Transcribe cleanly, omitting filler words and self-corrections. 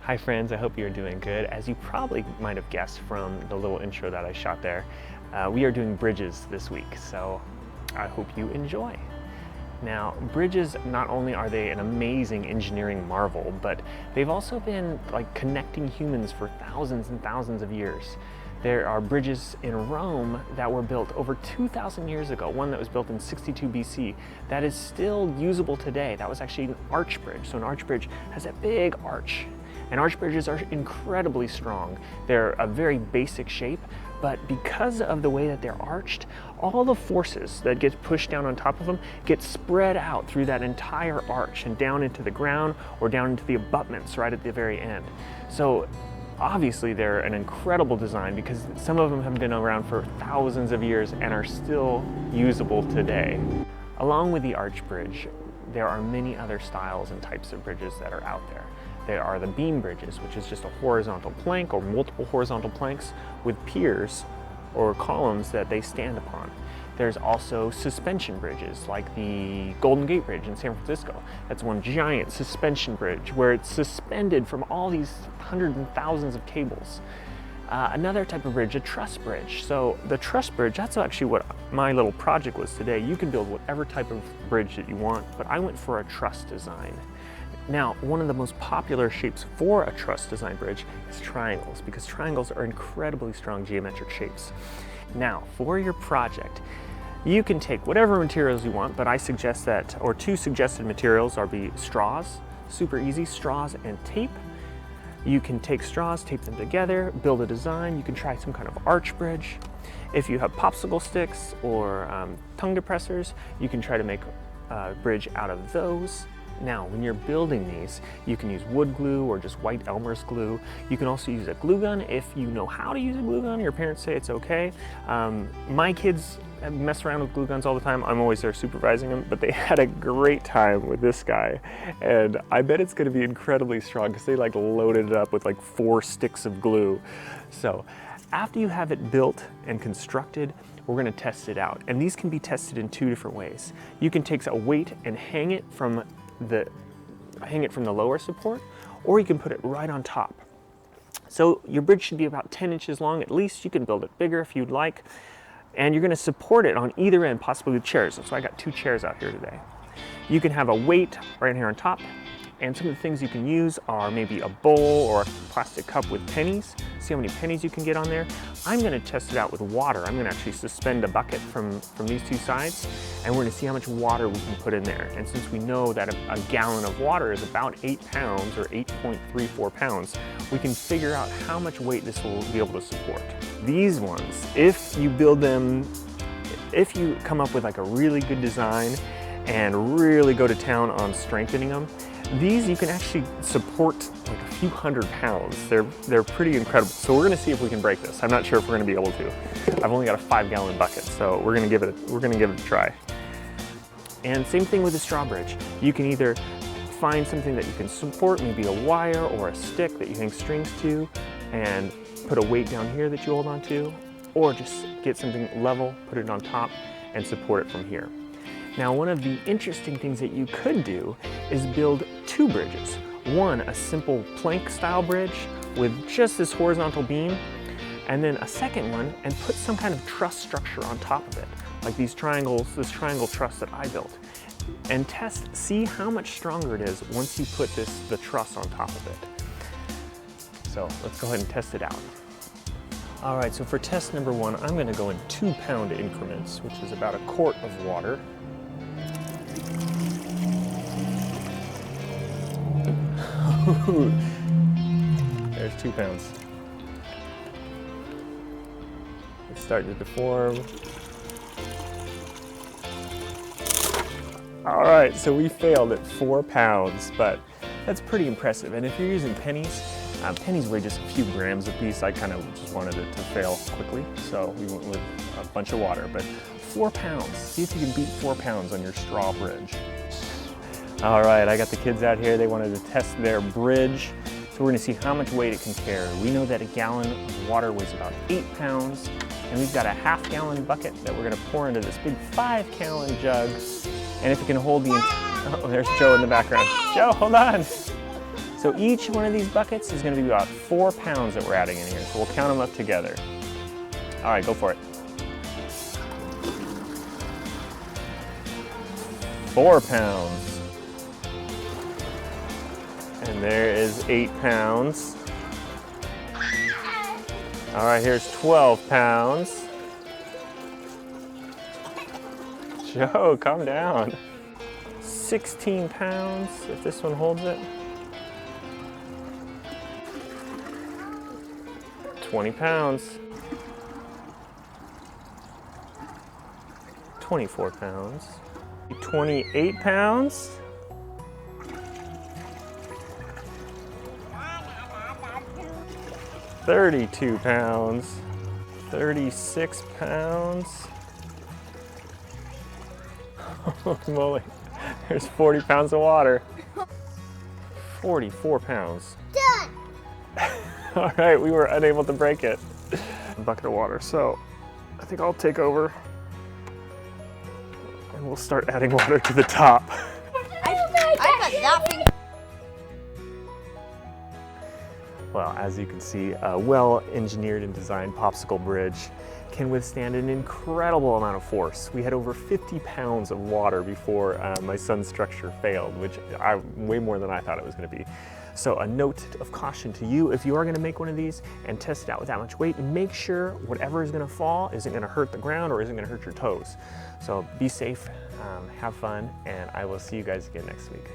Hi friends, I hope you're doing good. As you probably might have guessed from the little intro that I shot there, we are doing bridges this week, so I hope you enjoy. Now, bridges, not only are they an amazing engineering marvel, but they've also been like connecting humans for thousands and thousands of years. There are bridges in Rome that were built over 2,000 years ago, one that was built in 62 BC, that is still usable today. That was actually an arch bridge. So an arch bridge has a big arch. And arch bridges are incredibly strong. They're a very basic shape, but because of the way that they're arched, all the forces that get pushed down on top of them get spread out through that entire arch and down into the ground or down into the abutments right at the very end. So obviously they're an incredible design because some of them have been around for thousands of years and are still usable today. Along with the arch bridge, there are many other styles and types of bridges that are out there. There are the beam bridges, which is just a horizontal plank or multiple horizontal planks with piers or columns that they stand upon. There's also suspension bridges, like the Golden Gate Bridge in San Francisco. That's one giant suspension bridge where it's suspended from all these hundreds and thousands of cables. Another type of bridge, a truss bridge. So the truss bridge, that's actually what my little project was today. You can build whatever type of bridge that you want, but I went for a truss design. Now, one of the most popular shapes for a truss design bridge is triangles, because triangles are incredibly strong geometric shapes. Now, for your project, you can take whatever materials you want, but I suggest that, or two suggested materials are straws, super easy, straws and tape. You can take straws, tape them together, build a design. You can try some kind of arch bridge. If you have popsicle sticks or tongue depressors, you can try to make a bridge out of those. Now, when you're building these, you can use wood glue or just white Elmer's glue. You can also use a glue gun if you know how to use a glue gun. Your parents say it's okay. My kids mess around with glue guns all the time. I'm always there supervising them, but they had a great time with this guy. And I bet it's gonna be incredibly strong because they like loaded it up with like 4 sticks of glue. So after you have it built and constructed, we're gonna test it out. And these can be tested in 2 different ways. You can take a weight and hang it from the lower support, or you can put it right on top. So your bridge should be about 10 inches long at least. You can build it bigger if you'd like. And you're gonna support it on either end, possibly with chairs. So I got 2 chairs out here today. You can have a weight right here on top. And some of the things you can use are maybe a bowl or a plastic cup with pennies. See how many pennies you can get on there. I'm gonna test it out with water. I'm gonna actually suspend a bucket from these 2 sides, and we're gonna see how much water we can put in there. And since we know that a gallon of water is about 8 pounds or 8.34 pounds, we can figure out how much weight this will be able to support. These ones, if you build them, if you come up with like a really good design and really go to town on strengthening them, these you can actually support like a few hundred pounds. They're pretty incredible. So we're gonna see if we can break this. I'm not sure if we're gonna be able to. I've only got a 5-gallon bucket, so we're gonna give it a try. And same thing with the straw bridge. You can either find something that you can support, maybe a wire or a stick that you hang strings to, and put a weight down here that you hold on to, or just get something level, put it on top, and support it from here. Now, one of the interesting things that you could do is build 2 bridges. One, a simple plank style bridge with just this horizontal beam, and then a second one and put some kind of truss structure on top of it, like these triangles, this triangle truss that I built. And see how much stronger it is once you put the truss on top of it. So let's go ahead and test it out. All right, so for test number 1, I'm gonna go in 2-pound increments, which is about a quart of water. There's 2 pounds. It's starting to form. All right, so we failed at 4 pounds, but that's pretty impressive. And if you're using pennies, pennies weigh just a few grams a piece. I kind of just wanted it to fail quickly, so we went with a bunch of water. But 4 pounds, see if you can beat 4 pounds on your straw bridge. All right, I got the kids out here. They wanted to test their bridge. So we're gonna see how much weight it can carry. We know that a gallon of water weighs about 8 pounds, and we've got a 1/2-gallon bucket that we're gonna pour into this big 5-gallon jug. And if it can hold the oh, there's Joe in the background. Joe, hold on. So each one of these buckets is going to be about 4 pounds that we're adding in here. So we'll count them up together. All right, go for it. 4 pounds. And there is 8 pounds. All right, here's 12 pounds. Joe, calm down. 16 pounds, if this one holds it. 20 pounds. 24 pounds. 28 pounds. 32 pounds. 36 pounds. Holy moly, there's 40 pounds of water. 44 pounds. Done! All right, we were unable to break it. A bucket of water, so I think I'll take over and we'll start adding water to the top. I got nothing. Well, as you can see, a well-engineered and designed popsicle bridge can withstand an incredible amount of force. We had over 50 pounds of water before my son's structure failed, which way more than I thought it was going to be. So a note of caution to you, if you are going to make one of these and test it out with that much weight, make sure whatever is going to fall isn't going to hurt the ground or isn't going to hurt your toes. So be safe, have fun, and I will see you guys again next week.